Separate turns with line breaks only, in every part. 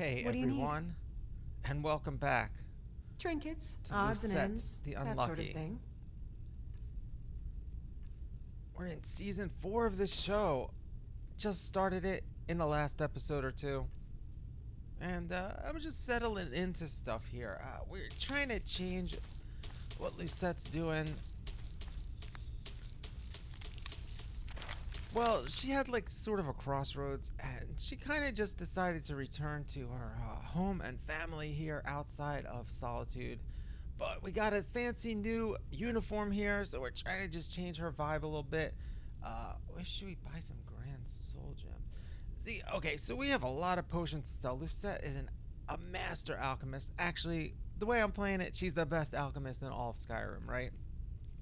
Hey
What do you need?
everyone, and welcome back
Trinkets,
to
odds and
Lucette,
ends,
the
that sort of
Unlucky.
thing.
We're in season 4 of this show. Just started it in the last episode or two. And I'm just settling into stuff here. We're trying to change what Lucette's doing. Well, she had like sort of a crossroads, and she kind of just decided to return to her home and family here outside of Solitude. But we got a fancy new uniform here, so we're trying to just change her vibe a little bit. Where should we buy some Grand Soul Gem? See, okay, so we have a lot of potions to sell. Lucette is a master alchemist. Actually, the way I'm playing it, she's the best alchemist in all of Skyrim, right?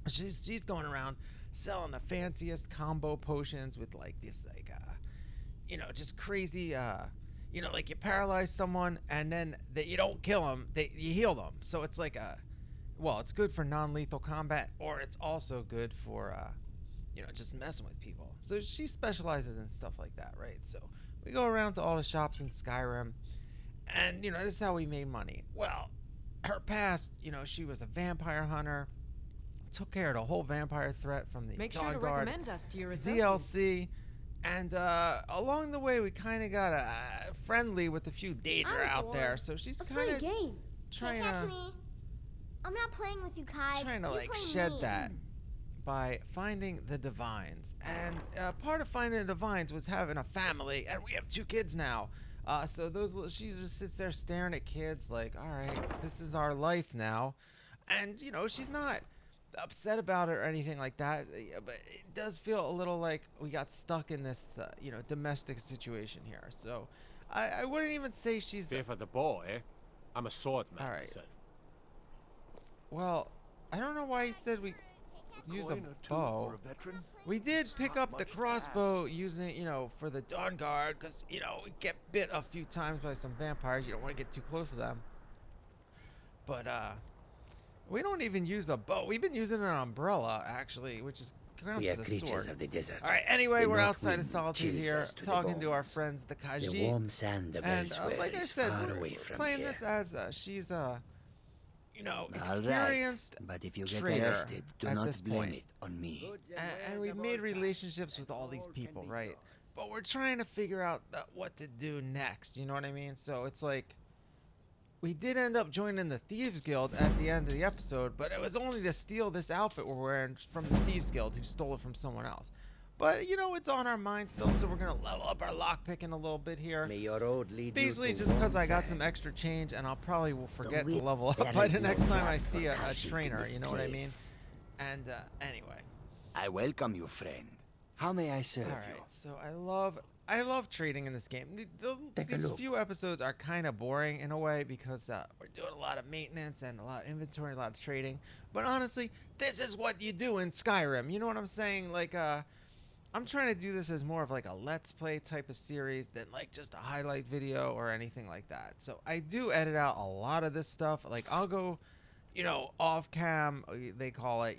She's going around selling the fanciest combo potions with like this just crazy like you paralyze someone and then that you don't kill them, you heal them. So it's like it's good for non-lethal combat, or it's also good for just messing with people. So she specializes in stuff like that, right? So we go around to all the shops in Skyrim, and this is how we made money. Well, her past, she was a vampire hunter, took care of the whole vampire threat from the
Make sure to
Dawn Guard,
recommend us to your associates.
DLC, and along the way we kind of got friendly with a few daedra out there. So she's kind of trying
Can't catch
to
me. I'm not playing with you, Kai.
trying to
You
like
play
shed
me.
that by finding the divines. And part of finding the divines was having a family, and we have 2 kids now. So she just sits there staring at kids like, all right, this is our life now. And she's not upset about it or anything like that, but it does feel a little like we got stuck in this domestic situation here. So I wouldn't even say she's
Fear for the boy. I'm a swordsman.
All right.
Said.
Well, I don't know why he said we use a bow. We did pick up the crossbow using, for the Dawn Guard, because, we get bit a few times by some vampires. You don't want to get too close to them. But, we don't even use a bow. We've been using an umbrella, actually, which is counts
We are
as a
creatures
sword.
of the desert.
All right, anyway,
The
we're
north
outside of
wind
Solitude
chills
here,
us to the
talking to our
bones.
friends, the
The
Kaji.
warm sand of
And
elsewhere
like I
is
said,
far
we're
away from
playing
here.
this as she's a,
All
experienced
right, but if you get
trader
arrested, do
at
not
this
blame
point.
it on me.
And we've made relationships with all these people, right? But we're trying to figure out what to do next, you know what I mean? So it's like, we did end up joining the Thieves Guild at the end of the episode, but it was only to steal this outfit we're wearing from the Thieves Guild, who stole it from someone else. But, it's on our mind still, so we're going to level up our lockpicking a little bit here.
May your road lead
Basically,
you to
just because
warm
I got some
sand.
extra change, and I'll probably will forget to
wind
level up
there
by
is
the
no
next time I
trust
see
for
a
casualty in
trainer,
this
you know what I mean?
place.
And, anyway.
I welcome you, friend. How may I serve
All
you?
right, so I love trading in this game.
Take a
These
look.
few episodes are kind of boring in a way because we're doing a lot of maintenance and a lot of inventory, a lot of trading. But honestly, this is what you do in Skyrim. You know what I'm saying? Like, I'm trying to do this as more of like a let's play type of series than like just a highlight video or anything like that. So I do edit out a lot of this stuff. Like I'll go, off cam, they call it,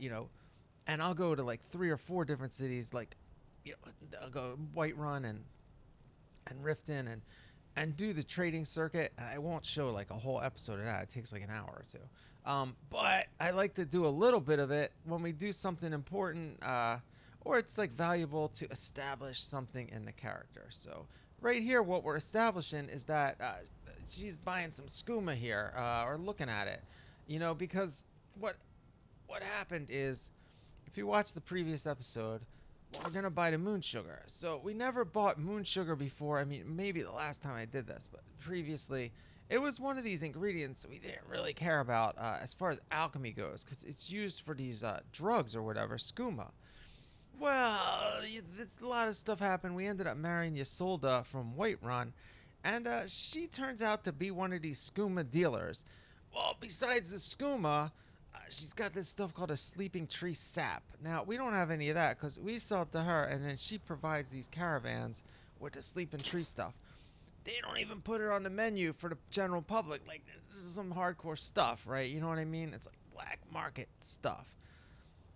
and I'll go to like 3 or 4 different cities, like, I'll go Whiterun and Riften and do the trading circuit. And I won't show like a whole episode of that. It takes like an hour or 2. But I like to do a little bit of it when we do something important, or it's like valuable to establish something in the character. So right here, what we're establishing is that she's buying some skooma here, or looking at it, because what happened is, if you watch the previous episode, we're gonna buy the moon sugar. So we never bought moon sugar before. I mean, maybe the last time I did this, but previously it was one of these ingredients we didn't really care about as far as alchemy goes, because it's used for these drugs or whatever, skooma. Well, a lot of stuff happened. We ended up marrying Ysolda from Whiterun, and she turns out to be one of these skooma dealers. Well, besides the skooma, she's got this stuff called a sleeping tree sap. Now, we don't have any of that because we sell it to her, and then she provides these caravans with the sleeping tree stuff. They don't even put it on the menu for the general public. Like, this is some hardcore stuff, right? You know what I mean? It's like black market stuff.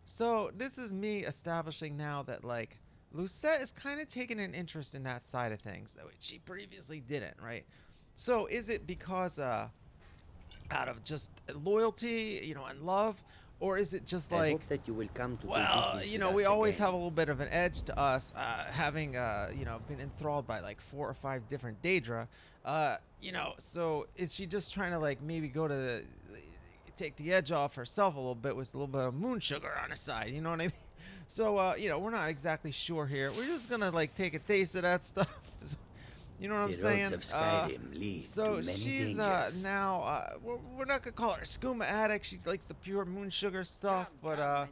So this is me establishing now that, like, Lucette is kind of taking an interest in that side of things, which she previously didn't, right? So is it because out of just loyalty, you know, and love, or is it just
I
like,
hope that you will come to do
well,
business
you
with
know,
us
we always
again.
have a little bit of an edge to us, having, you know, been enthralled by like 4 or 5 different daedra, you know, so is she just trying to like maybe go to take the edge off herself a little bit with a little bit of moon sugar on her side, you know what I mean? So, you know, we're not exactly sure here. We're just gonna like take a taste of that stuff. You know what I'm
The
saying?
roads of Skyrim lead
So
to many
she's
dangers.
now we're not gonna call her a skooma addict. She likes the pure moon sugar stuff, but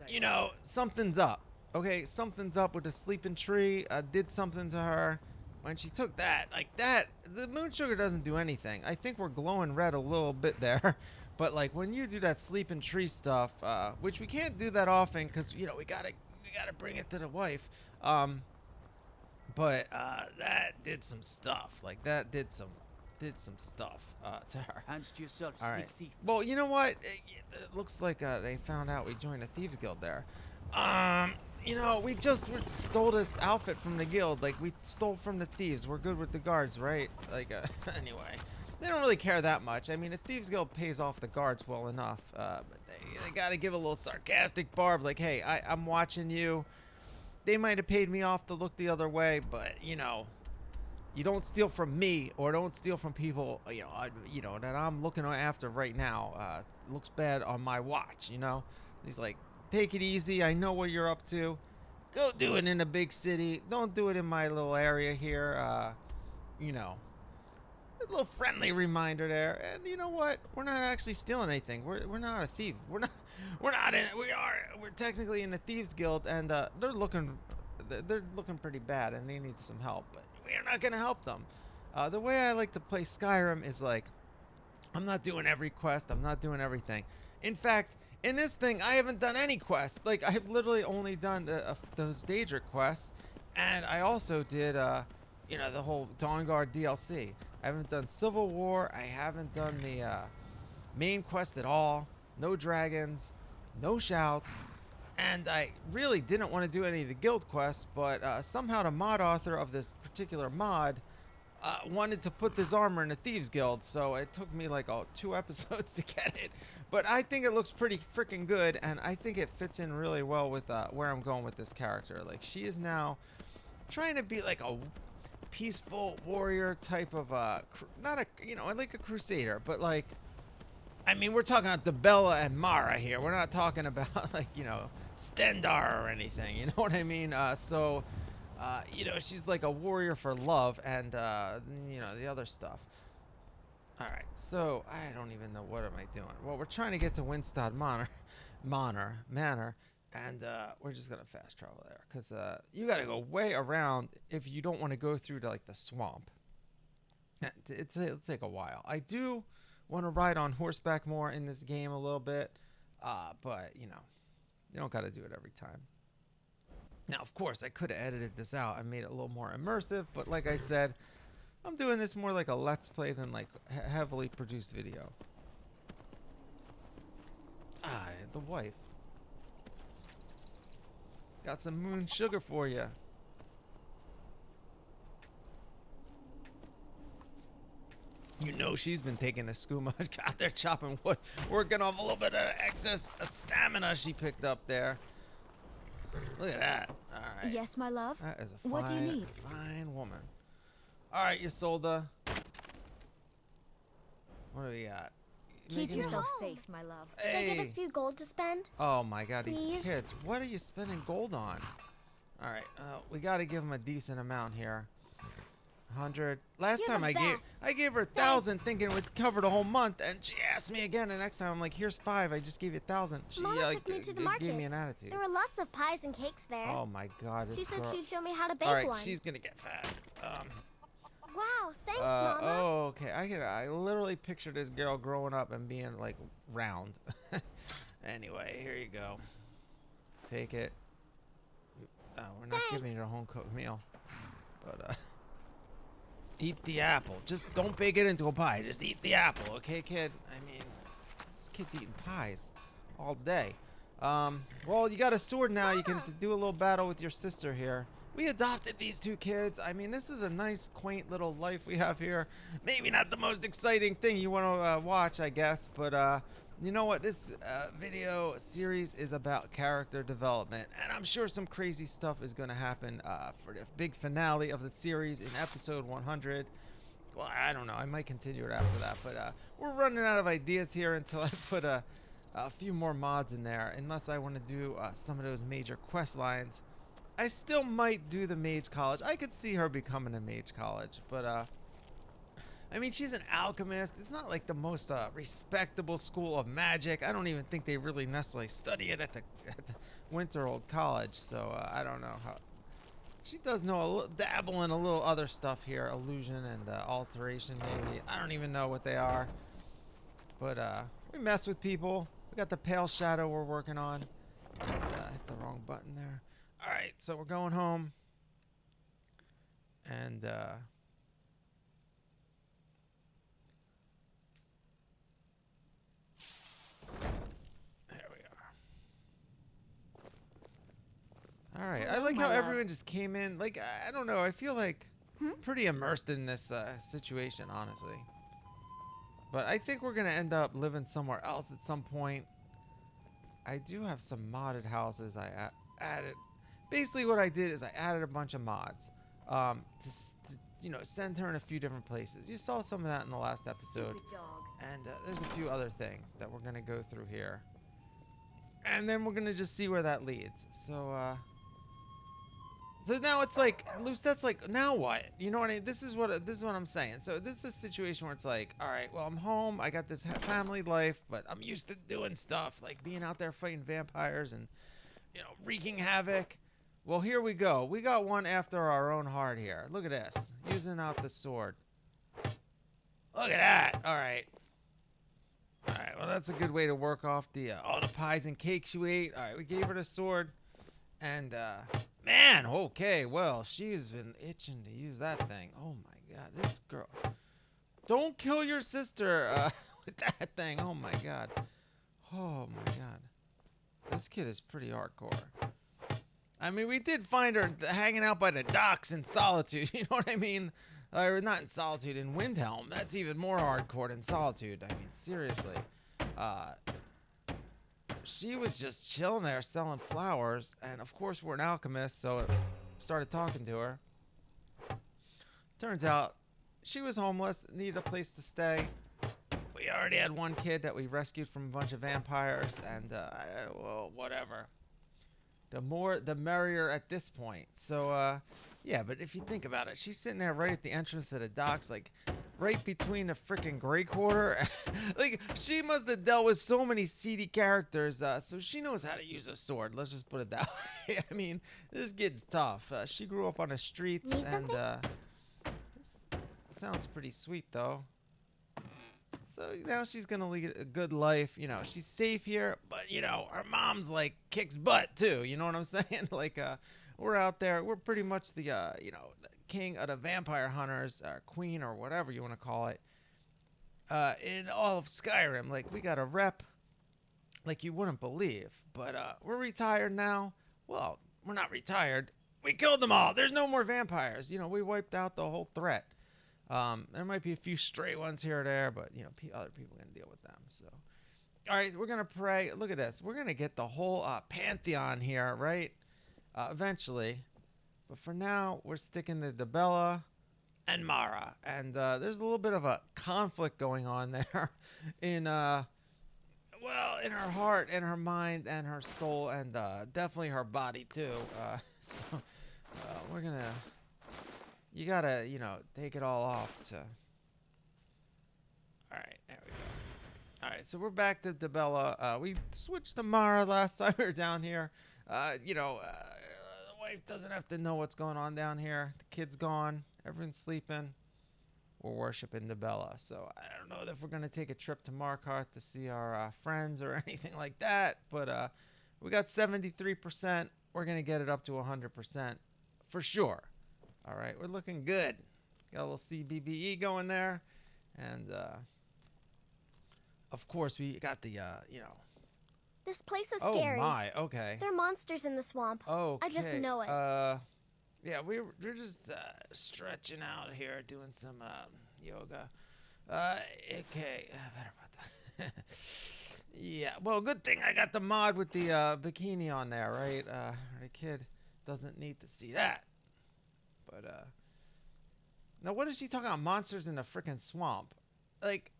you know, something's up. Okay, something's up with the sleeping tree. Did something to her when she took that. Like that, the moon sugar doesn't do anything. I think we're glowing red a little bit there, but like when you do that sleeping tree stuff, which we can't do that often because you know we gotta bring it to the wife. But that did some stuff. Like that did some stuff to her.
Hands to yourself,
All
sneak
right.
thief.
Well, you know what? It looks like they found out we joined a thieves guild there. You know, we stole this outfit from the guild. Like we stole from the thieves. We're good with the guards, right? Like anyway, they don't really care that much. I mean, the thieves guild pays off the guards well enough. But they got to give a little sarcastic barb. Like, hey, I'm watching you. They might have paid me off to look the other way, but you know, you don't steal from me or don't steal from people, you know that I'm looking after right now. Looks bad on my watch, you know. He's like, take it easy. I know what you're up to. Go do it in a big city. Don't do it in my little area here. You know, a little friendly reminder there. And you know what? We're not actually stealing anything. We're not a thief. We're technically in the thieves guild, and they're looking pretty bad, and they need some help. But we're not gonna help them. The way I like to play Skyrim is like, I'm not doing every quest. I'm not doing everything. In fact, in this thing, I haven't done any quests. Like I've literally only done those daedra quests, and I also did you know, the whole Dawnguard DLC. I haven't done Civil War. I haven't done the main quest at all. No dragons, no shouts, and I really didn't want to do any of the guild quests, but somehow the mod author of this particular mod wanted to put this armor in the Thieves Guild, so it took me like 2 episodes to get it. But I think it looks pretty freaking good, and I think it fits in really well with where I'm going with this character. Like, she is now trying to be like a peaceful warrior type of not a, you know, like a crusader, but like, I mean, we're talking about Debella and Mara here. We're not talking about like, you know, Stendar or anything. You know what I mean? So, you know, she's like a warrior for love and, you know, the other stuff. All right, so I don't even know what am I doing. Well, we're trying to get to Winstad Manor, and we're just gonna fast travel there because you gotta go way around if you don't want to go through to like the swamp. It'll take a while. I do want to ride on horseback more in this game a little bit, but you know, you don't got to do it every time. Now, of course, I could have edited this out and made it a little more immersive, but like I said, I'm doing this more like a let's play than like heavily produced video. The wife. Got some moon sugar for you. You know she's been taking a skooma out there chopping wood, working off a little bit of excess stamina she picked up there. Look at that. All right.
Yes, my love.
That is a
What do you need?
fine woman. All right, Isolde. What do we got?
Keep
Making
yourself
Oh.
safe, my love.
Can I get
Hey.
a few gold to spend?
Oh my God, these
Please?
kids! What are you spending gold on? All right, we got to give them a decent amount here. 100. Last
You're
time
the
I
best.
gave her 1,000, thinking it would cover the whole month, and she asked me again. And next time I'm like, "Here's 5. I just gave you 1,000." She
Mama took me to the
gave
market.
me an attitude.
There were lots of pies and cakes there.
Oh my God, this
She said
girl.
she'd show me how to bake
All right,
one.
she's gonna get fat.
Wow, thanks, Mama.
Oh, okay. I literally picture this girl growing up and being like round. Anyway, here you go. Take it. Oh, we're not giving you a
Thanks.
home cooked meal, but eat the apple. Just don't bake it into a pie. Just eat the apple, okay, kid? I mean, this kid's eating pies all day. Well, you got a sword now. You can
Mama.
do a little battle with your sister here. we adopted these 2 kids. I mean, this is a nice, quaint little life we have here. Maybe not the most exciting thing you want to watch, I guess, but you know what? This video series is about character development, and I'm sure some crazy stuff is going to happen for the big finale of the series in episode 100. Well, I don't know. I might continue it after that, but we're running out of ideas here until I put a few more mods in there, unless I want to do some of those major quest lines. I still might do the mage college. I could see her becoming a mage college, but I mean, she's an alchemist. It's not like the most respectable school of magic. I don't even think they really necessarily study it at the Winterhold College, so I don't know how. She does know dabble in a little other stuff here, illusion and alteration maybe. I don't even know what they are, but we mess with people. We got the pale shadow we're working on. And, hit the wrong button there. All right, so we're going home, and there we are. All right, I like how everyone just came in. Like, I don't know, I feel like pretty immersed in this situation, honestly. But I think we're gonna end up living somewhere else at some point. I do have some modded houses I added. Basically what I did is I added a bunch of mods to you know, send her in a few different places. You saw some of that in the last episode. And there's a few other things that we're going to go through here. And then we're going to just see where that leads. So now it's like, Lucette's like, now what? You know what I mean? This is what I'm saying. So this is a situation where it's like, all right, well, I'm home. I got this family life, but I'm used to doing stuff like being out there fighting vampires and, you know, wreaking havoc. Well, here we go. We got one after our own heart here. Look at this. Using out the sword. Look at that. All right. All right. Well, that's a good way to work off the all the pies and cakes you ate. All right. We gave her the sword. And, man, okay. Well, she's been itching to use that thing. Oh, my God. This girl. Don't kill your sister with that thing. Oh, my God. Oh, my God. This kid is pretty hardcore. I mean, we did find her hanging out by the docks in Solitude. You know what I mean? Or not in Solitude, in Windhelm. That's even more hardcore than Solitude. I mean, seriously. She was just chilling there selling flowers. And, of course, we're an alchemist, so I started talking to her. Turns out she was homeless, needed a place to stay. We already had one kid that we rescued from a bunch of vampires. And, well, whatever. The more, the merrier at this point. So, yeah, but if you think about it, she's sitting there right at the entrance to the docks, like, right between the freaking Grey Quarter. Like, she must have dealt with so many seedy characters, so she knows how to use a sword. Let's just put it that way. I mean, this kid's tough. She grew up on the streets, and, this sounds pretty sweet, though. So now she's gonna lead a good life. You know, she's safe here, but you know, her mom's like kicks butt too. You know what I'm saying? Like, we're out there. We're pretty much the, you know, the king of the vampire hunters, or queen, or whatever you want to call it. In all of Skyrim, like we got a rep, like you wouldn't believe. But we're retired now. Well, we're not retired. We killed them all. There's no more vampires. You know, we wiped out the whole threat. There might be a few stray ones here or there, but, you know, other people are going to deal with them. So, all right, we're going to pray. Look at this. We're going to get the whole pantheon here, right? Eventually. But for now, we're sticking to Debella and Mara. And there's a little bit of a conflict going on there in, well, in her heart and her mind and her soul and definitely her body, too. So we're going to... You gotta, you know, take it all off to... Alright, there we go. Alright, so we're back to Debella. We switched to Mara last time we were down here. You know, the wife doesn't have to know what's going on down here. The kid's gone. Everyone's sleeping. We're worshiping Debella. So I don't know if we're going to take a trip to Markarth to see our friends or anything like that. But we got 73%. We're going to get it up to 100% for sure. All right, we're looking good. Got a little CBBE going there. And, of course, we got the, you know.
This place is scary.
Oh, my, okay.
There are monsters in the swamp.
Okay.
I just know it.
Yeah, we're just stretching out here, doing some yoga. Okay, better about that. Yeah, well, good thing I got the mod with the bikini on there, right? The kid doesn't need to see that. But now what is she talking about? Monsters in the freaking swamp? Like,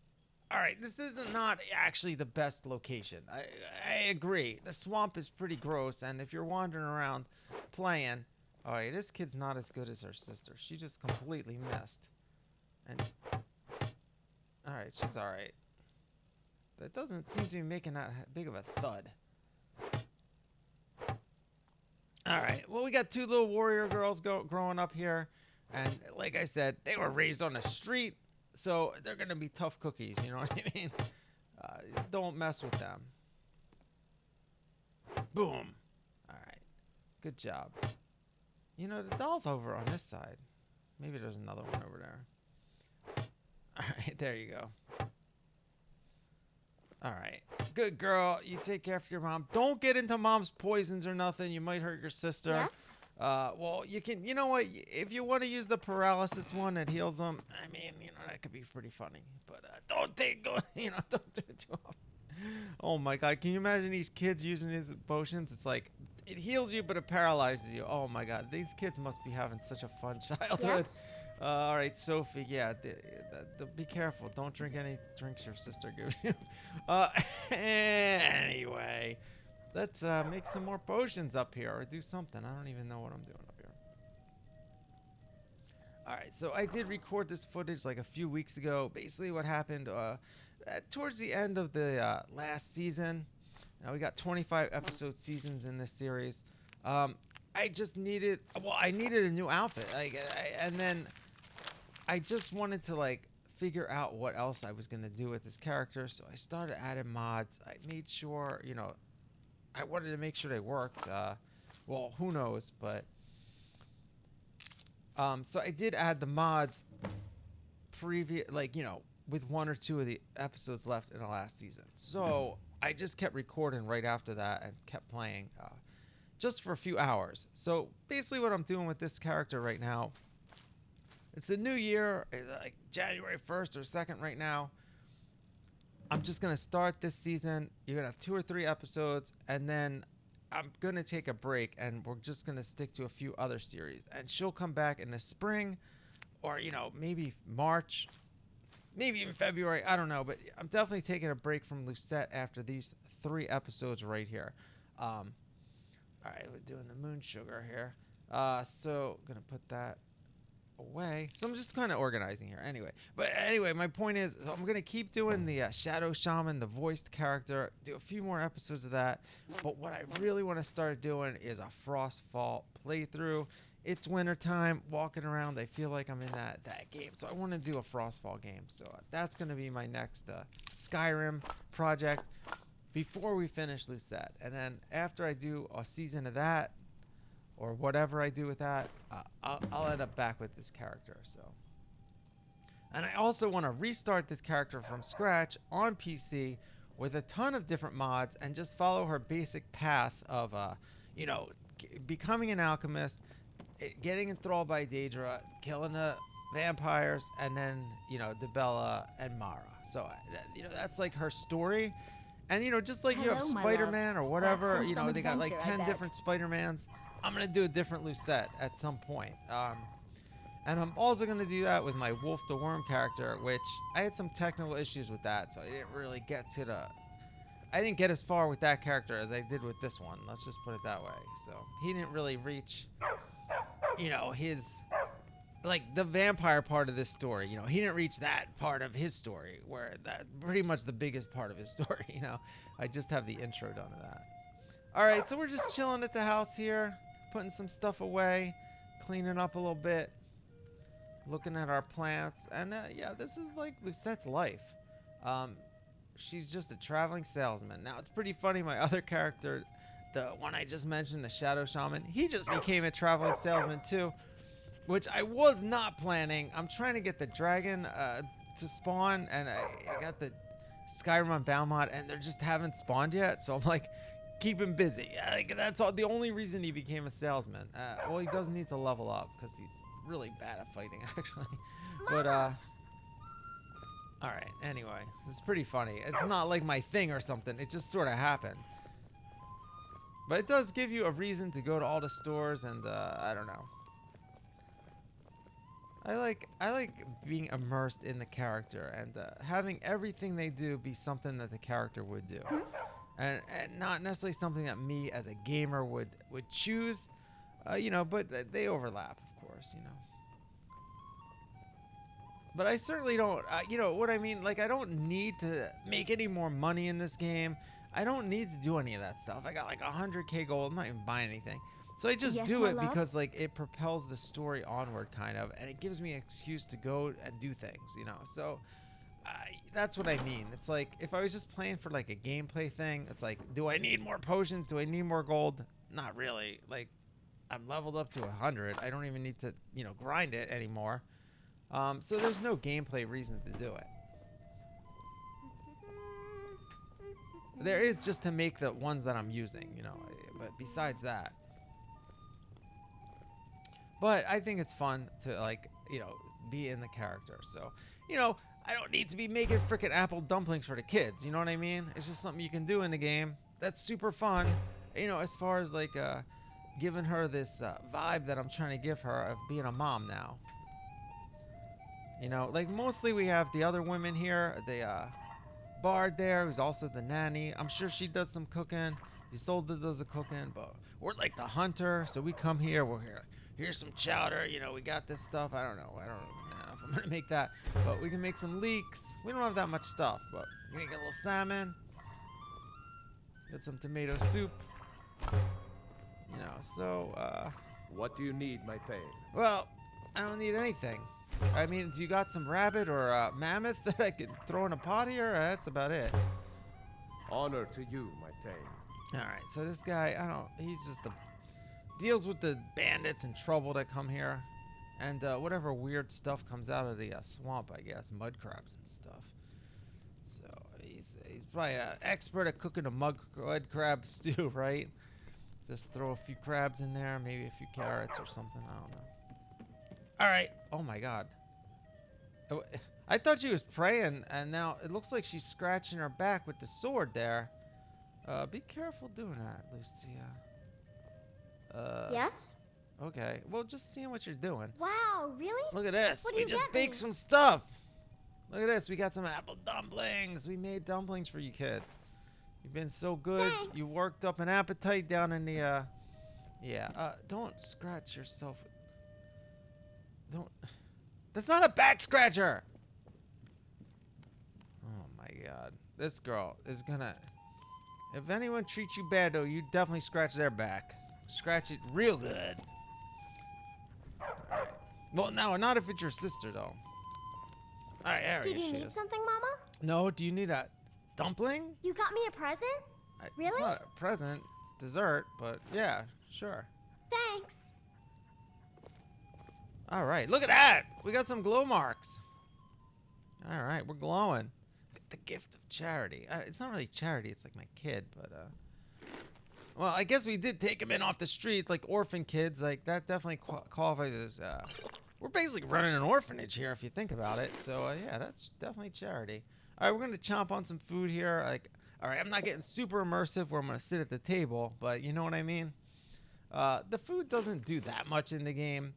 all right, this is not actually the best location. I agree. The swamp is pretty gross, and if you're wandering around playing, all right, this kid's not as good as her sister. She just completely missed. And all right, she's all right. That doesn't seem to be making that big of a thud. All right, well, we got two little warrior girls growing up here, and like I said, they were raised on the street. So they're going to be tough cookies, you know what I mean? Don't mess with them. Boom. All right. Good job. You know, the doll's over on this side. Maybe there's another one over there. All right, there you go. All right. Good girl. You take care of your mom. Don't get into mom's poisons or nothing. You might hurt your sister.
Yes?
Well, you can, you know what, if you want to use the paralysis one that heals them, I mean, you know, that could be pretty funny, but don't do it too often. Oh my God, can you imagine these kids using these potions? It's like, it heals you, but it paralyzes you. Oh my God, these kids must be having such a fun childhood.
Yes?
All right, Sophie, yeah, be careful. Don't drink any drinks your sister gives you. Anyway. Let's make some more potions up here or do something. I don't even know what I'm doing up here. All right, so I did record this footage like a few weeks ago. Basically what happened towards the end of the last season. Now we got 25 episode seasons in this series. I just needed, I needed a new outfit. And then I just wanted to like figure out what else I was going to do with this character. So I started adding mods. I made sure, you know, I wanted to make sure they worked. Well, who knows, but so I did add the mods like, you know, with one or two of the episodes left in the last season. So I just kept recording right after that and kept playing just for a few hours. So basically what I'm doing with this character right now, it's the new year, like January 1st or 2nd right now. I'm just going to start this season. You're going to have 2 or 3 episodes, and then I'm going to take a break, and we're just going to stick to a few other series. And she'll come back in the spring, or, you know, maybe March, maybe even February. I don't know, but I'm definitely taking a break from Lucette after these 3 episodes right here. All right, we're doing the moon sugar here. So I'm going to put that away. So I'm just kind of organizing here anyway, my point is I'm gonna keep doing the shadow shaman, the voiced character, do a few more episodes of that, but what I really want to start doing is a Frostfall playthrough. It's winter time, walking around, I feel like I'm in that game, so I want to do a Frostfall game. So that's gonna be my next Skyrim project before we finish Lucette. And then after I do a season of that, or whatever I do with that, I'll end up back with this character. So, and I also want to restart this character from scratch on PC with a ton of different mods and just follow her basic path of, you know, becoming an alchemist, getting enthralled by Daedra, killing the vampires, and then, you know, Debella and Mara. So, you know, that's like her story. And, you know, just like you have
Hello, my
Spider-Man or whatever,
Welcome
you know,
some
they got like
adventure, I
10
bet.
different Spider-Mans. I'm going to do a different Lucette at some point. And I'm also going to do that with my Wolf the Worm character, which I had some technical issues with that, so I didn't really get to I didn't get as far with that character as I did with this one. Let's just put it that way. So he didn't really reach, you know, his, like the vampire part of this story. You know, he didn't reach that part of his story, where that pretty much the biggest part of his story, you know. I just have the intro done to that. All right, so we're just chilling at the house here, putting some stuff away, cleaning up a little bit, looking at our plants, and yeah, this is like Lucette's life. She's just a traveling salesman. Now, it's pretty funny, my other character, the one I just mentioned, the Shadow Shaman, he just became a traveling salesman too, which I was not planning. I'm trying to get the dragon to spawn, and I got the Skyrim on Balmont, and they just haven't spawned yet, so I'm like, keep him busy. Like that's all. The only reason he became a salesman. Well, he does need to level up because he's really bad at fighting, actually. But all right. Anyway, this is pretty funny. It's not like my thing or something. It just sort of happened. But it does give you a reason to go to all the stores, and I don't know. I like being immersed in the character and having everything they do be something that the character would do, and not necessarily something that me as a gamer would choose, you know. But they overlap, of course, you know. But I certainly don't, you know what I mean? Like I don't need to make any more money in this game. I don't need to do any of that stuff. I got like 100k gold. I'm not even buying anything. So I just do it because like it propels the story onward kind of, and it gives me an excuse to go and do things, you know. So that's what I mean. It's like if I was just playing for like a gameplay thing, it's like, do I need more potions? Do I need more gold? Not really. Like I'm leveled up to 100. I don't even need to, you know, grind it anymore. So there's no gameplay reason to do it. There is just to make the ones that I'm using, you know, but besides that. But I think it's fun to, like, you know, be in the character. So, you know, I don't need to be making freaking apple dumplings for the kids. You know what I mean? It's just something you can do in the game. That's super fun. You know, as far as, like, giving her this vibe that I'm trying to give her of being a mom now. You know, like, mostly we have the other women here. The Bard there, who's also the nanny. I'm sure she does some cooking. Isolde does the cooking, but we're like the hunter. So we come here, we're here. Here's some chowder, you know, we got this stuff. I don't know if I'm gonna make that, but we can make some leeks. We don't have that much stuff, but we can get a little salmon. Get some tomato soup. You know, so,
What do you need, my thane?
well, I don't need anything. I mean, do you got some rabbit or mammoth that I could throw in a pot here? That's about it.
Honor to you, my thane.
All right, so this guy, he's just deals with the bandits and trouble that come here, and whatever weird stuff comes out of the swamp, I guess, mud crabs and stuff. So he's probably an expert at cooking a mud crab stew, right? Just throw a few crabs in there, maybe a few carrots or something. I don't know. All right. Oh my God. I thought she was praying, and now it looks like she's scratching her back with the sword there. Be careful doing that, Lucia.
Yes?
Okay. Well, just seeing what you're doing.
Wow, really?
Look at this.
What do
We
you
just
get
baked
me?
some stuff. Look at this. We got some apple dumplings. We made dumplings for you kids. You've been so good.
Thanks.
You worked up an appetite down in the, yeah. Don't scratch yourself. Don't. That's not a back scratcher. Oh my God. This girl is gonna. If anyone treats you bad, though, you definitely scratch their back. Scratch it real good. Alright. Well, no, not if it's your sister, though. Alright, there
Did you
she
need
is.
something, Mama?
No, do you need a dumpling?
You got me a present?
It's
Really?
not a present. It's dessert, but yeah, sure.
Thanks.
Alright, look at that! We got some glow marks. Alright, we're glowing. The gift of charity. It's not really charity, it's like my kid, but well, I guess we did take him in off the street, like orphan kids. Like that definitely qualifies as we're basically running an orphanage here if you think about it. So yeah, that's definitely charity. All right, we're gonna chomp on some food here. Like, all right, I'm not getting super immersive where I'm gonna sit at the table, but you know what I mean. The food doesn't do that much in the game.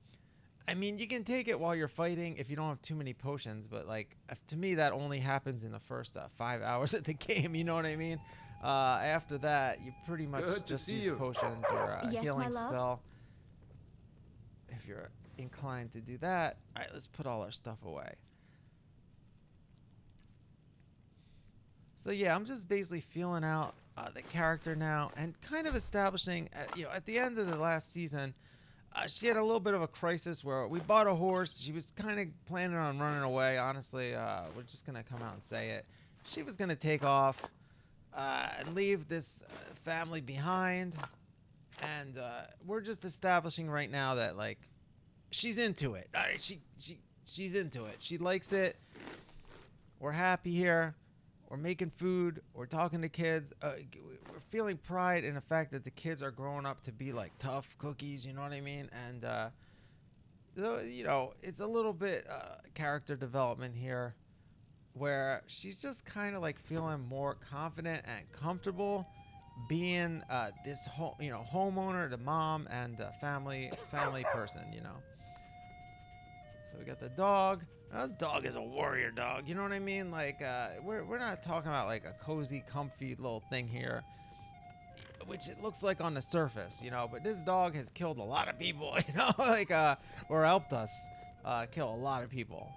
I mean, you can take it while you're fighting if you don't have too many potions, but like to me that only happens in the first 5 hours of the game. You know what I mean? After that, you pretty much just use potions or a
Yes,
healing
my love?
spell. If you're inclined to do that. All right, let's put all our stuff away. So yeah, I'm just basically feeling out the character now and kind of establishing, at the end of the last season, she had a little bit of a crisis where we bought a horse. She was kind of planning on running away, honestly. We're just going to come out and say it. She was going to take off and leave this family behind. And we're just establishing right now that, like, she's into it. All right, she's into it. She likes it. We're happy here. we're making food, we're talking to kids, we're feeling pride in the fact that the kids are growing up to be like tough cookies, you know what I mean? And you know, it's a little bit character development here, where she's just kind of like feeling more confident and comfortable being this homeowner, the mom, and family person, you know. So we got the dog. Now, this dog is a warrior dog, you know what I mean? Like we're not talking about like a cozy, comfy little thing here, which it looks like on the surface, you know. But this dog has killed a lot of people, you know, like or helped us kill a lot of people.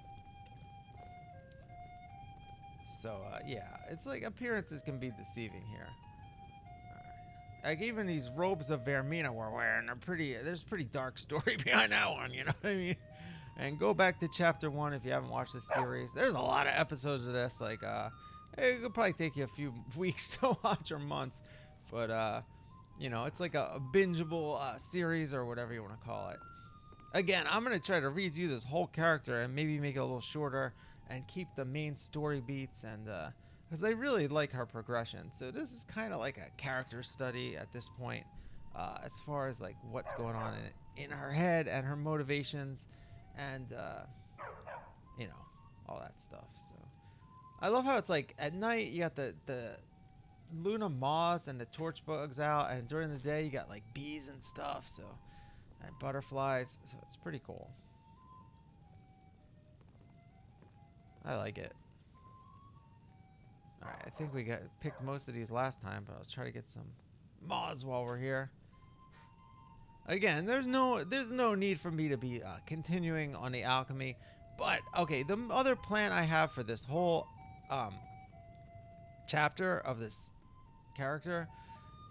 So yeah, it's like appearances can be deceiving here. Like even these robes of Vermina we're wearing are pretty. There's a pretty dark story behind that one, you know what I mean? And go back to chapter 1 if you haven't watched this series. There's a lot of episodes of this. Like it could probably take you a few weeks to watch or months, but you know, it's like a bingeable series or whatever you want to call it. Again, I'm gonna try to redo this whole character and maybe make it a little shorter and keep the main story beats, and because I really like her progression. So this is kind of like a character study at this point, as far as like what's going on in her head and her motivations, and you know, all that stuff. So I love how it's like at night you got the Luna moths and the torch bugs out, and during the day you got like bees and stuff, so, and butterflies, so it's pretty cool. I like it. Alright, I think we picked most of these last time, but I'll try to get some moths while we're here. Again, there's no need for me to be continuing on the alchemy, but okay, the other plan I have for this whole chapter of this character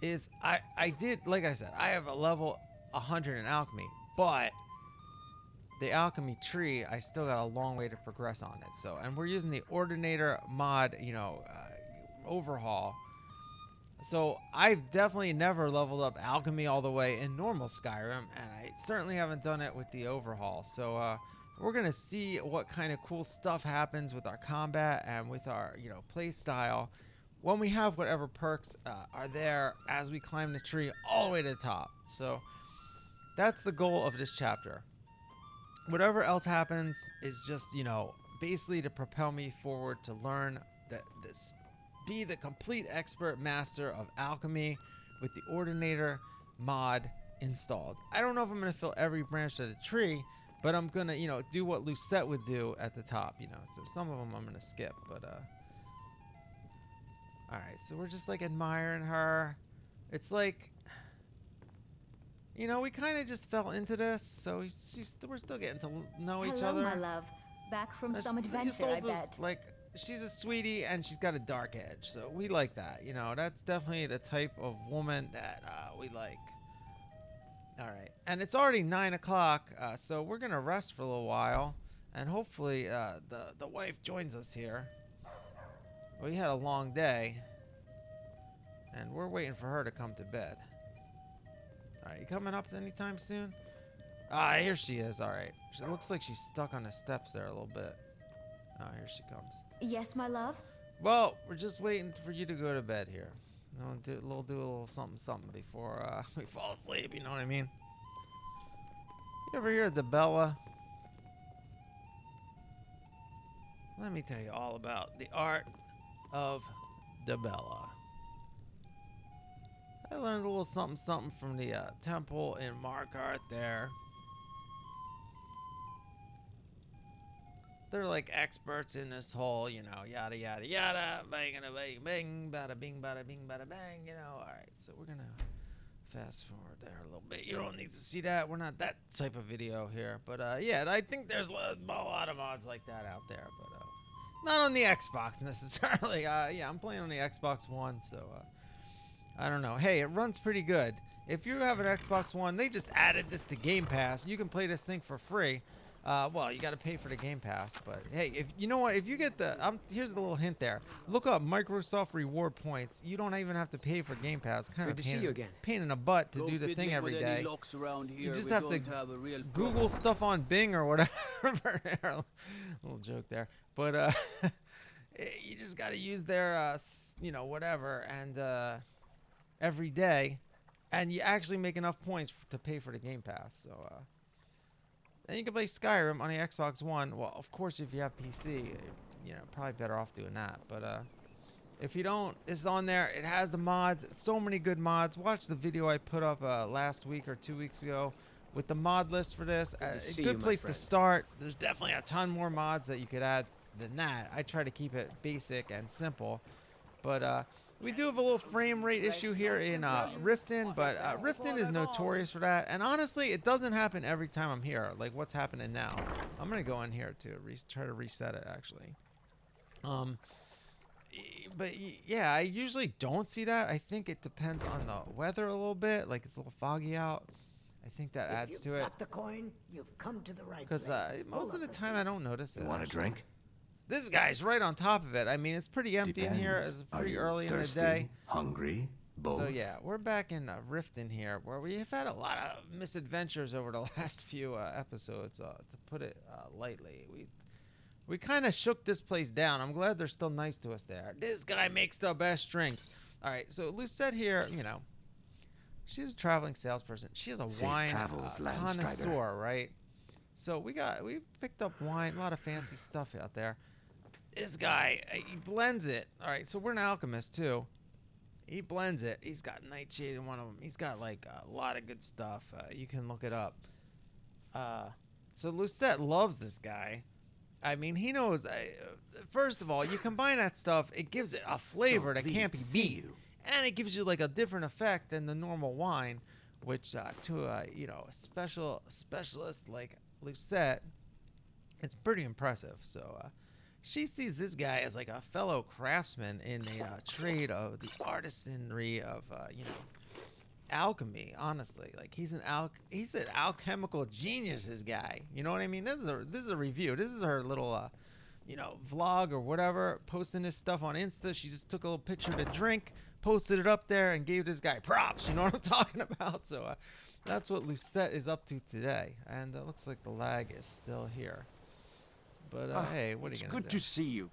is I did, like I said, I have a level 100 in alchemy, but the alchemy tree, I still got a long way to progress on it. So, and we're using the ordinator mod, you know, overhaul. So I've definitely never leveled up alchemy all the way in normal Skyrim, and I certainly haven't done it with the overhaul. So we're gonna see what kind of cool stuff happens with our combat and with our, you know, play style when we have whatever perks are there as we climb the tree all the way to the top. So that's the goal of this chapter. Whatever else happens is just, you know, basically to propel me forward to learn be the complete expert master of alchemy with the ordinator mod installed. I don't know if I'm going to fill every branch of the tree, but I'm going to, you know, do what Lucette would do at the top, you know. So some of them I'm going to skip, but all right, so we're just like admiring her. It's like, you know, we kind of just fell into this, so we're still getting to know each other.
Hello, my love. Back from some adventure, I bet.
Like, she's a sweetie, and she's got a dark edge, so we like that. You know, that's definitely the type of woman that we like. All right, and it's already 9 o'clock, so we're gonna rest for a little while, and hopefully the wife joins us here. We had a long day, and we're waiting for her to come to bed. All right, you coming up anytime soon? Ah, here she is. All right. It looks like she's stuck on the steps there a little bit. Oh, here she comes.
Yes, my love?
Well, we're just waiting for you to go to bed here. We'll do a little something before we fall asleep, you know what I mean? You ever hear of Bella? Let me tell you all about the art of Bella. I learned a little something from the temple in Markarth there. They're like experts in this whole, you know, yada yada yada, bang and a bang bang, bada bing bada bing bada bang, you know. All right, so we're gonna fast forward there a little bit. You don't need to see that. We're not that type of video here, but yeah, I think there's a lot of mods like that out there, but not on the Xbox necessarily. Yeah, I'm playing on the Xbox One, so I don't know. Hey, it runs pretty good. If you have an Xbox One, they just added this to Game Pass. You can play this thing for free. Well, you got to pay for the Game Pass, but hey, if you know what, if you get the, here's a little hint there. Look up Microsoft reward points. You don't even have to pay for Game Pass. Kind of pain in the butt to do the thing every day. You just have to Google stuff on Bing or whatever. Little joke there, but you just got to use their, you know, whatever, and every day, and you actually make enough points to pay for the Game Pass. So, then you can play Skyrim on the Xbox One. Well, of course, if you have PC, you know, probably better off doing that. But if you don't, it's on there. It has the mods. So many good mods. Watch the video I put up last week or 2 weeks ago with the mod list for this. A good place to start. There's definitely a ton more mods that you could add than that. I try to keep it basic and simple. But we do have a little frame rate issue here in Riften, but Riften is notorious for that. And honestly, it doesn't happen every time I'm here, like what's happening now. I'm going to go in here to try to reset it, actually. But yeah, I usually don't see that. I think it depends on the weather a little bit. Like it's a little foggy out. I think that adds to it.
Got the coin, you've come to the right
place. Because most of the time I don't notice it.
You want a drink?
This guy's right on top of it. I mean, it's pretty empty in here. It's pretty early in the day.
Hungry? Both?
So yeah, we're back in Riften here, where we've had a lot of misadventures over the last few episodes. To put it lightly, we kind of shook this place down. I'm glad they're still nice to us there. This guy makes the best drinks. All right, so Lucette here, you know, she's a traveling salesperson. She is a wine connoisseur, right? So we picked up wine, a lot of fancy stuff out there. This guy, he blends it. All right, so we're an alchemist too. He blends it. He's got nightshade in one of them. He's got like a lot of good stuff. You can look it up. So Lucette loves this guy. I mean, he knows. First of all, you combine that stuff, it gives it a flavor that can't be beat, and it gives you like a different effect than the normal wine, which to you know, a specialist like Lucette, it's pretty impressive. So she sees this guy as like a fellow craftsman in the trade of the artisanry of you know, alchemy. Honestly, like he's an alchemical genius. This guy, you know what I mean? This is a review. This is her little you know, vlog or whatever, posting this stuff on Insta. She just took a little picture of the drink, posted it up there, and gave this guy props. You know what I'm talking about? So that's what Lucette is up to today. And it looks like the lag is still here. But hey, what are you gonna do?
It's good to see you.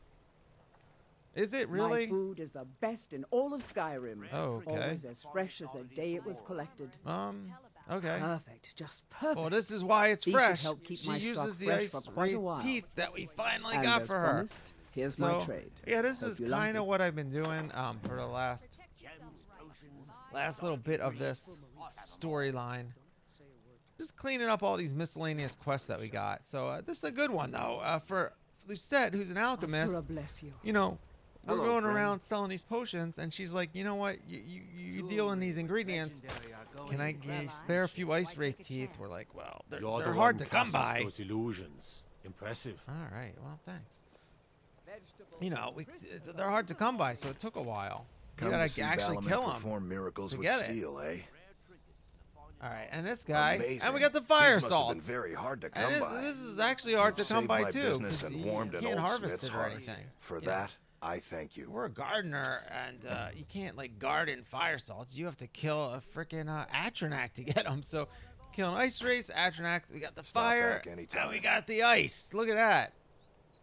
Is it really?
My food is the best in all of Skyrim.
Oh, okay.
Always as fresh as the day it was collected.
Okay.
Perfect, just perfect.
Well, this is why it's
These
fresh.
should help keep
She
my stock
uses the
fresh for
ice
quite a while.
teeth that we finally
And
got
as
for her.
promised, here's my trade.
Yeah, this
Hope
is
you like
kind of
it.
what I've been doing for the last little bit of this storyline. Just cleaning up all these miscellaneous quests that we got. So this is a good one though for Lucette, who's an alchemist.
Asura bless you.
You know, we're
Hello,
going
friend.
around selling these potions, and she's like, you know what? You deal in these ingredients. Can I spare a few ice wraith teeth? We're like, well, they're hard to come by.
Those illusions. Impressive.
All right, well, thanks. You know, they're hard to come by, so it took a while. You gotta actually kill them.
Perform miracles
to
with
get it.
steel, eh?
All right, and this guy,
Amazing.
and we got the fire
These must have been
salts.
very hard to come
And
by.
this is actually hard to come
Saved
by
my
too,
business
because
and
you
warmed an
can't
old
harvest
smith's
it or
heart.
anything.
For
you know?
that, I thank you.
We're a gardener, and you can't like garden fire salts. You have to kill a freaking Atronac to get them. So, kill an ice race, Atronac. We got the fire,
back anytime.
and we got the ice. Look at that.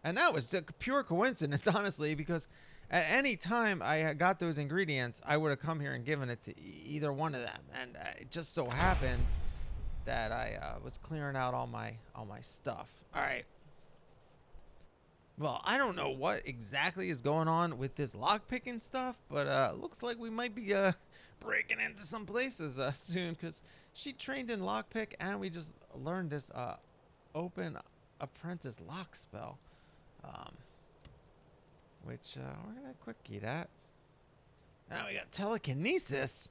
And that was a pure coincidence, honestly, because at any time I got those ingredients, I would have come here and given it to either one of them. And it just so happened that I was clearing out all my stuff. All right. Well, I don't know what exactly is going on with this lockpicking stuff, but looks like we might be breaking into some places soon, because she trained in lockpick, and we just learned this open apprentice lock spell, which we're gonna quick key that. Now we got telekinesis.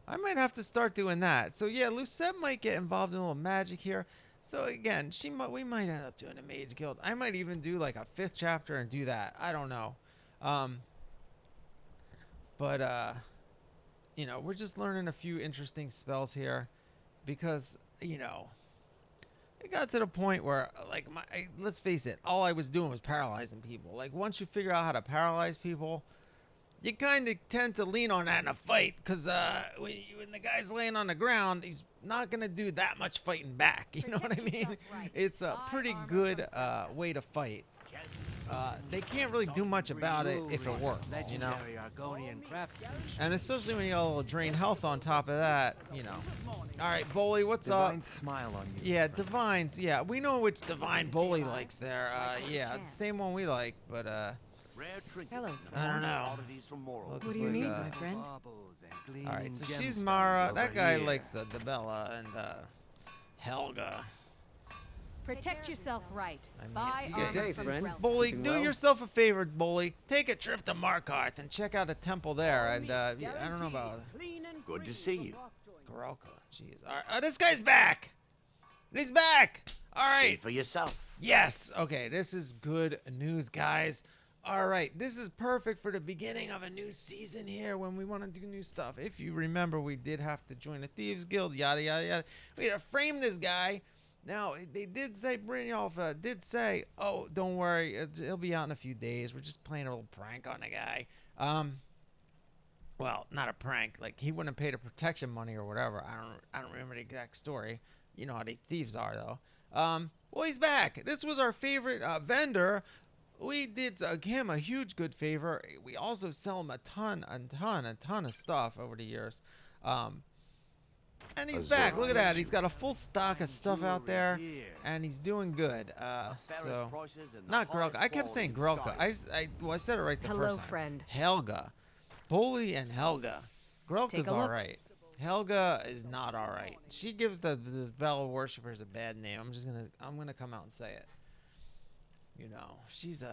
I might have to start doing that. So yeah, Lucette might get involved in a little magic here. So again, we might end up doing a mage guild. I might even do like a 5th chapter and do that. I don't know. But you know, we're just learning a few interesting spells here, because you know, it got to the point where like let's face it, all I was doing was paralyzing people. Like once you figure out how to paralyze people, you kind of tend to lean on that in a fight, because when the guy's laying on the ground, he's not going to do that much fighting back. You know what I mean? It's a pretty good way to fight. they can't really do much about it if it works, you know? And especially when you got a little drain health on top of that, you know. All right, Bully, what's up?
Smile on you.
Yeah, Divines. Yeah, we know which Divine Bully likes there. Yeah, it's the same one we like, but
Hello.
I don't know.
What do you need, my friend?
All right, so she's Mara. That guy likes Debella and Helga.
Protect yourself right.
I mean,
Buy
you
armor
get-
from
friend.
Grelk.
Bully,
Keeping
do
well?
yourself a favor, Bully. Take a trip to Markarth and check out the temple there. And yeah, I don't know about
Good to see you.
Gorelka. Jeez. All right, this guy's back. He's back. All
See
right.
for yourself.
Yes. Okay, this is good news, guys. All right, this is perfect for the beginning of a new season here when we want to do new stuff. If you remember, we did have to join a Thieves Guild, yada, yada, yada. We had to frame this guy. Now, they did say, Brynjolf did say, oh, don't worry, he'll be out in a few days. We're just playing a little prank on the guy. Well, not a prank. Like, he wouldn't have paid a protection money or whatever. I don't remember the exact story. You know how the thieves are, though. Well, he's back. This was our favorite vendor. We did him a huge good favor. We also sell him a ton of stuff over the years. And he's back. Look at that. He's got a full stock of stuff out there, and he's doing good. So, not Grelka. I kept saying Grelka. I said it right the
Hello,
first time.
friend.
Helga. Bully and Helga. Grelka's
Take a
all
look.
right. Helga is not all right. She gives the Bella worshippers a bad name. I'm gonna come out and say it. You know, she's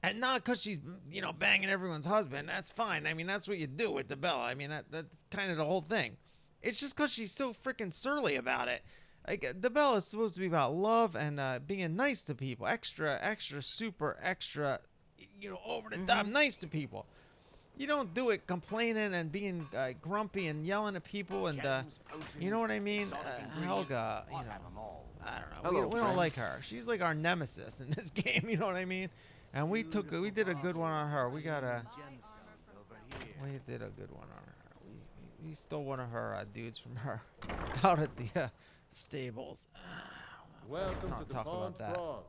and not because she's, you know, banging everyone's husband. That's fine. I mean, that's what you do with the Bella. I mean, that's kind of the whole thing. It's just because she's so freaking surly about it. Like, the Bella is supposed to be about love and being nice to people. Extra, super extra, you know, over the top nice to people. You don't do it complaining and being grumpy and yelling at people and, you know what I mean? Helga, you know, I don't know. We don't like her. She's like our nemesis in this game, you know what I mean? And we did a good one on her. We did a good one on her. We stole one of her dudes from her out at the stables. Let's
Welcome
not
to the
talk about
Pond
that.
Brawl.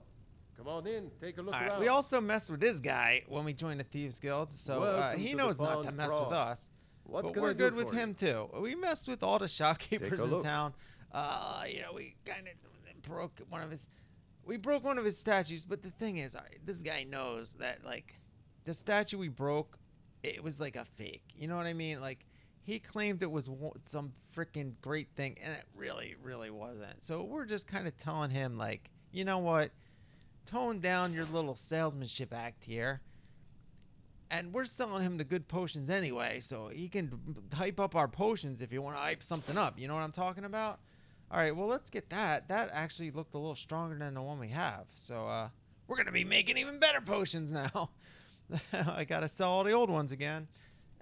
Come on in, take a look
All right,
around.
we also messed with this guy when we joined the Thieves Guild, so
Welcome
he
to the
knows not to
Pond
mess
Brawl.
with us.
What
But
can
we're
I do
good with
for you?
him too. We messed with all the shopkeepers
Take a
in
look.
town. You know, we kind of broke one of his. We broke one of his statues, but the thing is, all right, this guy knows that like the statue we broke, it was like a fake. You know what I mean? Like he claimed it was some freaking great thing, and it really, really wasn't. So we're just kind of telling him like, you know what? Tone down your little salesmanship act here. And we're selling him the good potions anyway, so he can hype up our potions if you want to hype something up. You know what I'm talking about? All right, well, let's get that. That actually looked a little stronger than the one we have. So we're going to be making even better potions now. I got to sell all the old ones again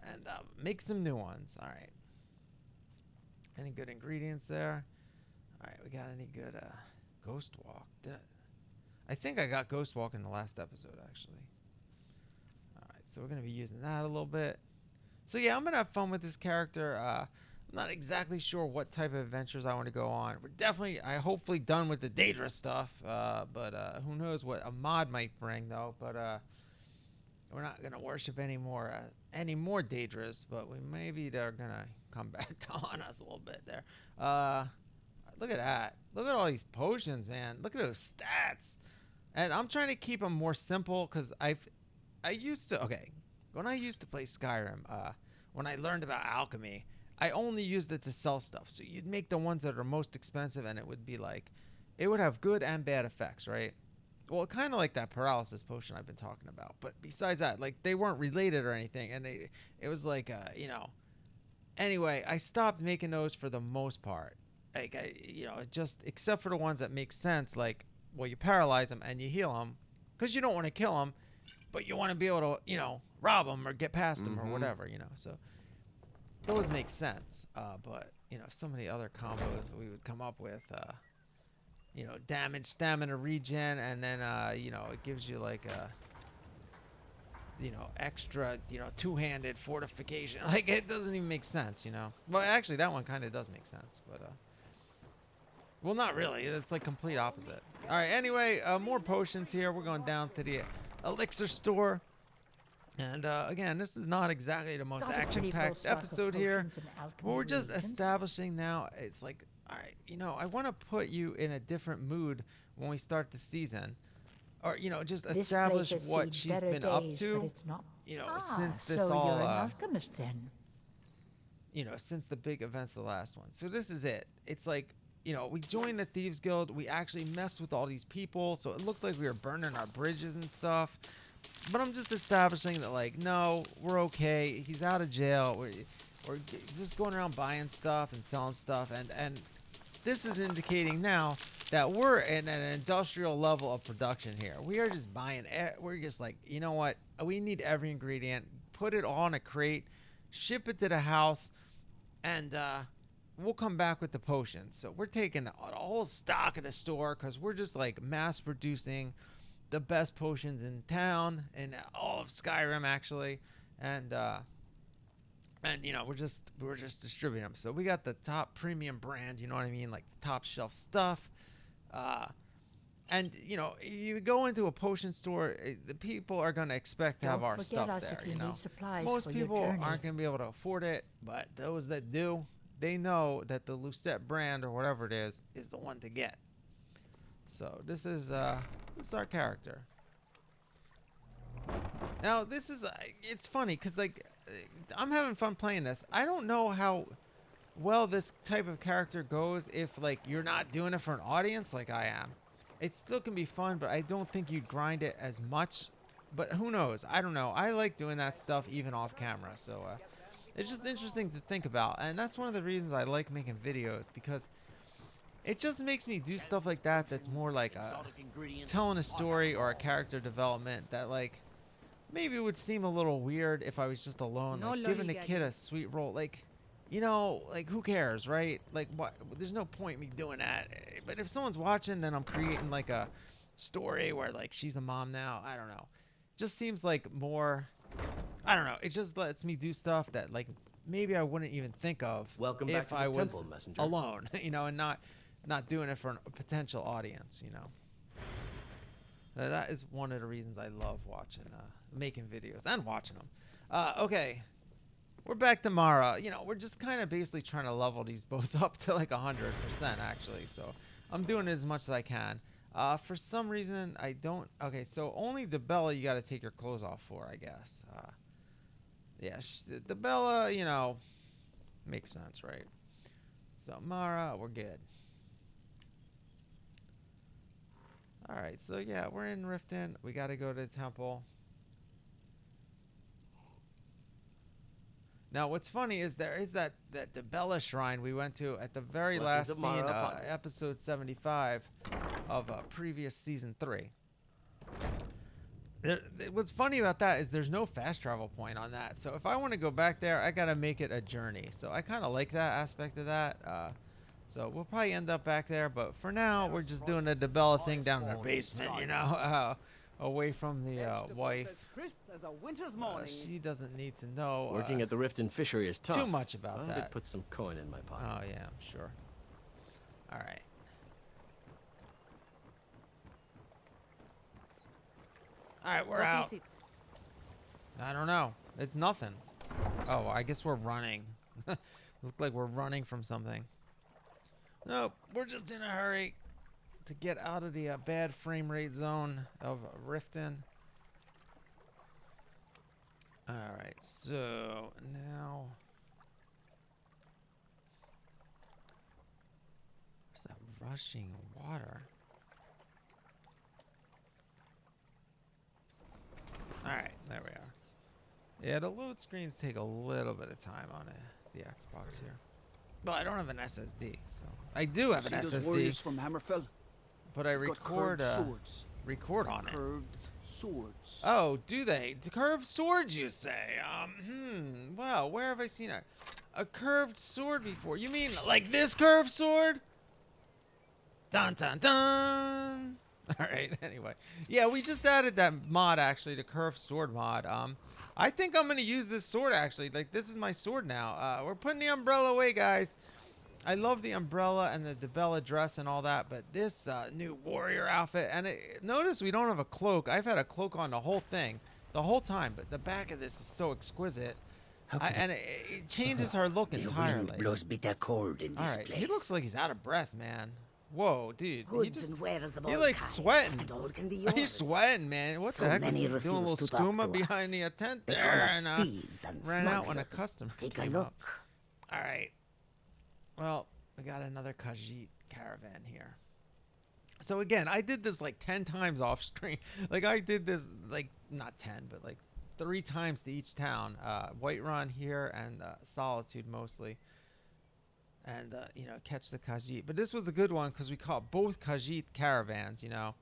and make some new ones. All right. Any good ingredients there? All right, we got any good Ghost Walk? I think I got Ghost Walk in the last episode, actually. All right, so we're going to be using that a little bit. So, yeah, I'm going to have fun with this character. I'm not exactly sure what type of adventures I want to go on. We're definitely, hopefully done with the daedra stuff. But who knows what a mod might bring, though. But we're not going to worship any more daedras. But maybe they're going to come back on us a little bit there. Look at that. Look at all these potions, man. Look at those stats. And I'm trying to keep them more simple because when I used to play Skyrim, when I learned about alchemy, I only used it to sell stuff. So you'd make the ones that are most expensive and it would be like, it would have good and bad effects, right? Well, kind of like that paralysis potion I've been talking about. But besides that, like they weren't related or anything. And it was like, you know, anyway, I stopped making those for the most part. Like, just except for the ones that make sense, like, well, you paralyze them and you heal them because you don't want to kill them, but you want to be able to, you know, rob them or get past them or whatever, you know. So those make sense. But, you know, some of the other combos we would come up with, you know, damage, stamina, regen, and then, you know, it gives you like a, you know, extra, you know, two-handed fortification. Like, it doesn't even make sense, you know. Well, actually, that one kind of does make sense, but, Well, not really. It's like complete opposite. All right. Anyway, more potions here. We're going down to the elixir store. And again, this is not exactly the most action-packed episode here. But we're just establishing now. It's like, all right, you know, I want to put you in a different mood when we start the season. Or, you know, just establish what she's been up to, you know, since this
so
all,
you're an alchemist then.
you know, since the big events of the last one. So this is it. It's like, you know, we joined the Thieves Guild. We actually messed with all these people. So it looked like we were burning our bridges and stuff. But I'm just establishing that, like, no, we're okay. He's out of jail. We're just going around buying stuff and selling stuff. And this is indicating now that we're in an industrial level of production here. We are just buying. We're just like, you know what? We need every ingredient. Put it all in a crate. Ship it to the house. And we'll come back with the potions. So we're taking a whole stock at the store because we're just like mass producing the best potions in town and all of Skyrim actually, and you know we're just distributing them. So we got the top premium brand, you know what I mean, like the top shelf stuff, and you know you go into a potion store, the people are going to expect to have our stuff there. You know, most people aren't going to be able to afford it, but those that do, they know that the Lucette brand or whatever it is the one to get. So this is our character. Now this is it's funny because like I'm having fun playing this. I don't know how well this type of character goes if like you're not doing it for an audience like I am. It still can be fun, but I don't think you'd grind it as much. But who knows? I don't know. I like doing that stuff even off camera. So it's just interesting to think about, and that's one of the reasons I like making videos, because it just makes me do stuff like that that's more like telling a story or a character development that like maybe it would seem a little weird if I was just alone, like giving a kid a sweet role. Like, you know, like who cares, right? Like what? There's no point me doing that. But if someone's watching, then I'm creating like a story where like she's a mom now. I don't know. Just seems like more, I don't know. It just lets me do stuff that like maybe I wouldn't even think of if I was alone, you know, and not doing it for a potential audience, you know. That is one of the reasons I love watching, making videos and watching them. Okay, we're back to Mara. You know, we're just kind of basically trying to level these both up to like 100% actually. So I'm doing it as much as I can. For some reason, I don't. Okay, so only the Bella you got to take your clothes off for, I guess. Yeah, the Bella, you know, makes sense, right? So Mara, we're good. All right, so yeah, we're in Riften. We got to go to the temple. Now, what's funny is there is that the Bella shrine we went to at the very last scene, episode 75 of previous season 3. What's funny about that is there's no fast travel point on that. So if I want to go back there, I got to make it a journey. So I kind of like that aspect of that. So we'll probably end up back there, but for now, we're just doing the Bella thing down in the basement, you know, away from the wife. She doesn't need to know.
Working at the Riften fishery is tough.
Too much about that.
I put some coin in my pocket.
Oh yeah, I'm sure. All right. All right, we're out. I don't know. It's nothing. Oh, I guess we're running. Look like we're running from something. Nope, we're just in a hurry to get out of the bad frame rate zone of Riften. Alright, so now... Where's that rushing water? Alright, there we are. Yeah, the load screens take a little bit of time on the Xbox here. Well, I don't have an SSD, so I do have an SSD.
From Hammerfell?
But I record record on
curved swords.
Oh, do they? Curved swords, you say? Well, where have I seen a curved sword before? You mean like this curved sword? Dun dun dun. All right. Anyway, yeah, we just added that mod actually, the curved sword mod. I think I'm gonna use this sword actually. Like this is my sword now. We're putting the umbrella away, guys. I love the umbrella and the Bella dress and all that, but this new warrior outfit, and notice we don't have a cloak. I've had a cloak on the whole thing, the whole time, but the back of this is so exquisite. And it changes her look entirely.
The wind blows bitter cold in this place.
He looks like he's out of breath, man. Whoa, dude.
Goods and wares of all
He like
kinds,
sweating.
and all can be yours.
He's sweating, man. What
So
the heck?
many
Is he doing a little
refuse to talk
skooma
to
behind
us.
the tent
They
there?
call us
And
thieves and
ran out when a
smugglers.
customer
Take a
came
look.
up. All right. Well, we got another Khajiit caravan here. So again, I did this like 10 times off screen. Like I did this like not 10, but like 3 times to each town. Whiterun here and Solitude mostly. And you know, catch the Khajiit. But this was a good one because we caught both Khajiit caravans. You know,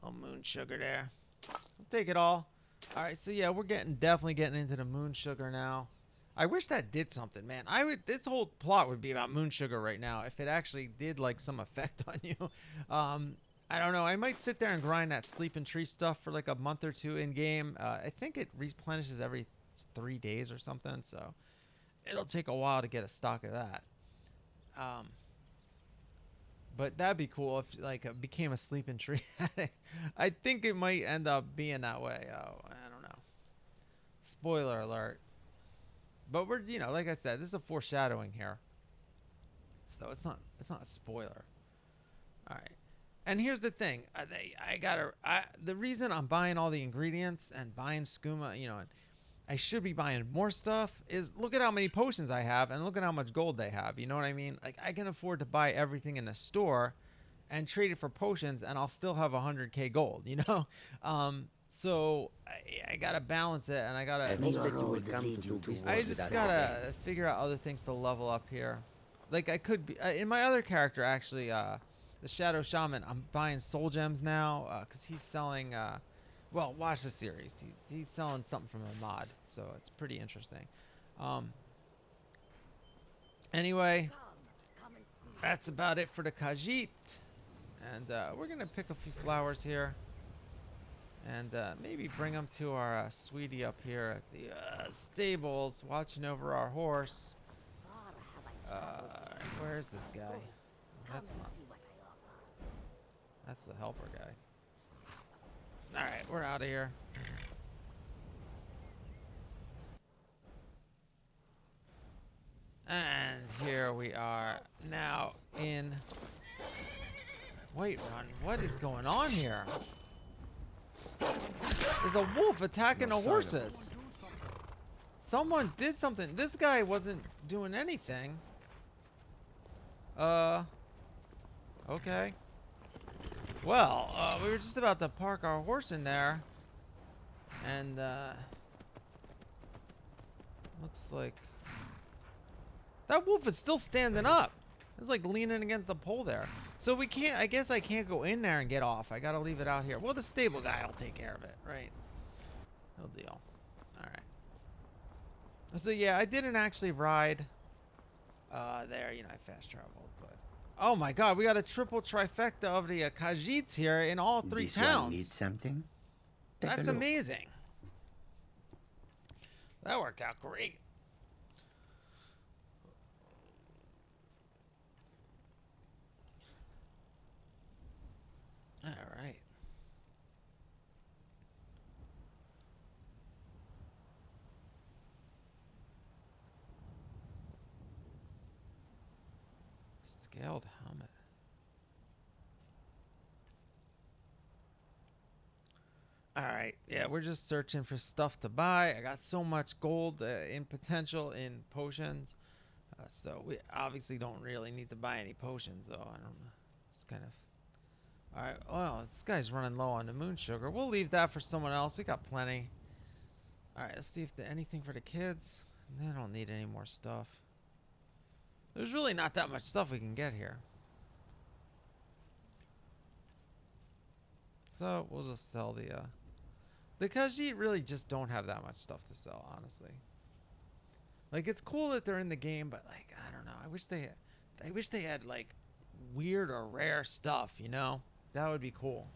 oh, moon sugar there. I'll take it all. All right, so yeah, we're definitely getting into the moon sugar now. I wish that did something, man. This whole plot would be about moon sugar right now if it actually did like some effect on you. I don't know. I might sit there and grind that sleeping tree stuff for like a month or 2 in game. I think it replenishes every 3 days or something, so it'll take a while to get a stock of that. But that'd be cool if like it became a sleeping tree addict. I think it might end up being that way. Oh, I don't know. Spoiler alert. But we're, you know, like I said, this is a foreshadowing here. So it's not a spoiler. All right. And here's the thing. The reason I'm buying all the ingredients and buying skooma, you know, and I should be buying more stuff is look at how many potions I have and look at how much gold they have. You know what I mean? Like I can afford to buy everything in the store and trade it for potions and I'll still have 100k gold, you know? So I gotta balance it and I gotta figure out other things to level up here. Like I could be in my other character actually, the Shadow Shaman, I'm buying soul gems now because he's selling well, watch the series. He's selling something from a mod, so it's pretty interesting. Anyway, that's about it for the Khajiit. And we're going to pick a few flowers here. And maybe bring them to our sweetie up here at the stables, watching over our horse. Where is this guy? That's the helper guy. Alright, we're out of here. And here we are now in Whiterun. What is going on here? There's a wolf attacking the horses. Someone did something. This guy wasn't doing anything. Okay. Well, we were just about to park our horse in there. And, looks like that wolf is still standing up. It's like leaning against the pole there. So we can't, I guess I can't go in there and get off. I gotta leave it out here. Well, the stable guy will take care of it, right? No deal. Alright. So yeah, I didn't actually ride there. You know, I fast traveled, but oh my god, we got a triple trifecta of the Khajiits here in all 3 towns.
One needs something?
That's amazing. That worked out great. All right. Scaled helmet. All right. Yeah, we're just searching for stuff to buy. I got so much gold in potential in potions. So we obviously don't really need to buy any potions, though. I don't know. It's kind of... All right, well, this guy's running low on the moon sugar. We'll leave that for someone else. We got plenty. All right, let's see if there's anything for the kids. They don't need any more stuff. There's really not that much stuff we can get here. So we'll just sell the Khajiit really just don't have that much stuff to sell, honestly. Like, it's cool that they're in the game, but like, I don't know. I wish they had like weird or rare stuff, you know? That would be cool.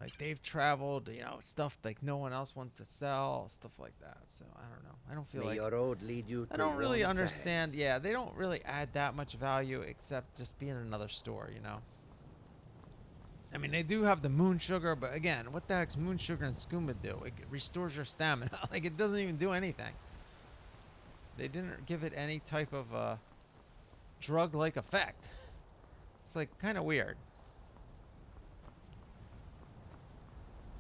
Like they've traveled, you know, stuff like no one else wants to sell, stuff like that. So I don't know. I don't feel like
your road lead you to
I don't really
your own
understand.
sands.
Yeah, they don't really add that much value except just being another store, you know. I mean, they do have the moon sugar, but again, what the heck's moon sugar and skooma do? It restores your stamina. Like it doesn't even do anything. They didn't give it any type of drug-like effect. It's like kind of weird.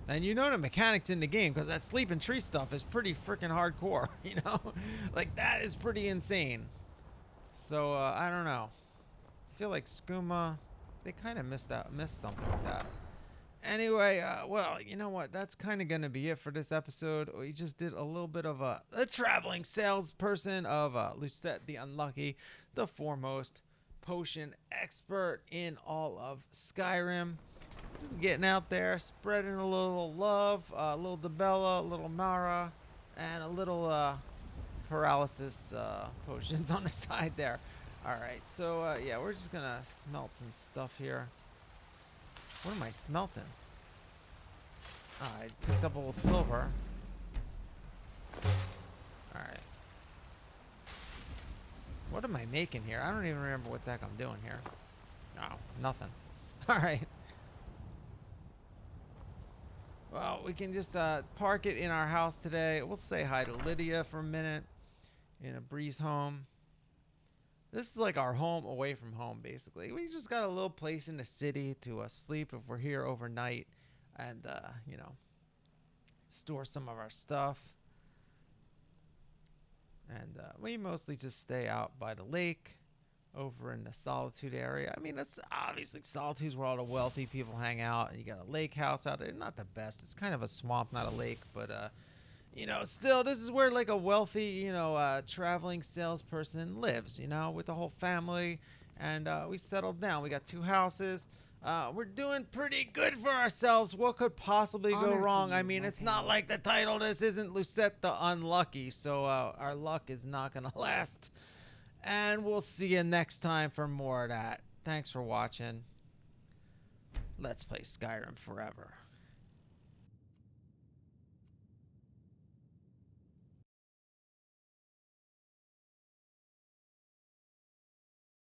And you know the mechanics in the game, because that sleeping tree stuff is pretty freaking hardcore, you know? Like, that is pretty insane. So, I don't know. I feel like skooma, they kind of missed something with that. Anyway, well, you know what? That's kind of going to be it for this episode. We just did a little bit of a traveling salesperson of Lucette the Unlucky, the foremost potion expert in all of Skyrim. Just getting out there, spreading a little love, a little Debella, a little Mara, and a little paralysis potions on the side there. Alright, so yeah, we're just gonna smelt some stuff here. What am I smelting? I picked up a little silver. Alright. What am I making here? I don't even remember what the heck I'm doing here. No, nothing. Alright. Well, we can just park it in our house today. We'll say hi to Lydia for a minute in a breeze home. This is like our home away from home, basically. We just got a little place in the city to sleep if we're here overnight and, you know, store some of our stuff. And we mostly just stay out by the lake over in the Solitude area. I mean, that's obviously Solitude's where all the wealthy people hang out. And you got a lake house out there. Not the best. It's kind of a swamp, not a lake. But, you know, still, this is where, like, a wealthy, you know, traveling salesperson lives, you know, with the whole family. And we settled down. We got 2 houses. We're doing pretty good for ourselves. What could possibly go wrong? I mean, it's not like the title. This isn't Lucette the Unlucky. So our luck is not going to last. And we'll see you next time for more of that. Thanks for watching. Let's play Skyrim forever.